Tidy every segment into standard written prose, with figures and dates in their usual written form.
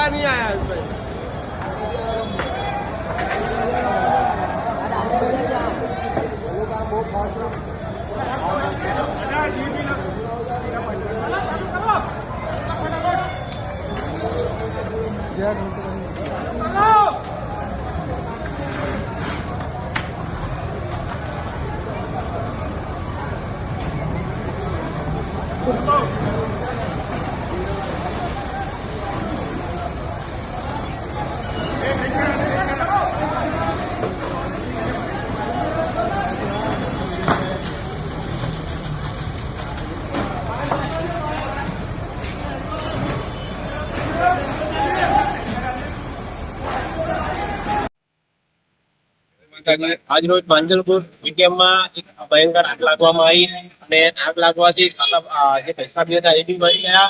नहीं आया इसमें। આજરોજ માંજલપુર મીડિયમમાં એક ભયંકર આગ લાગવામાં આવી અને આગ લાગવાથી જે પૈસા બી હતા એ બી મળી ગયા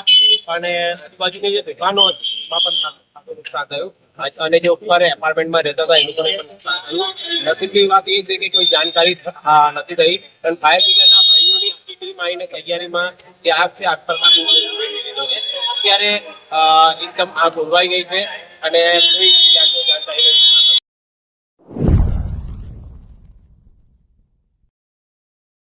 અને આજુબાજુની જે દુકાનો હતી એમાં પણ નુકસાન થયું અને જે ઉપર એપાર્ટમેન્ટમાં રહેતા હતા એ લોકોને પણ નુકસાન થયું. નસીબની વાત એ છે કે કોઈ જાણકારી નથી થઈ અને ફાયર બ્રિગેડના ભાઈઓની આખી ટીમ આવીને તૈયારીમાં જે આગ છે આગ પર કાબુ મેળવી લીધો છે. અત્યારે એકદમ આગ ઓલવાઈ ગઈ છે અને કોઈ જાણકારી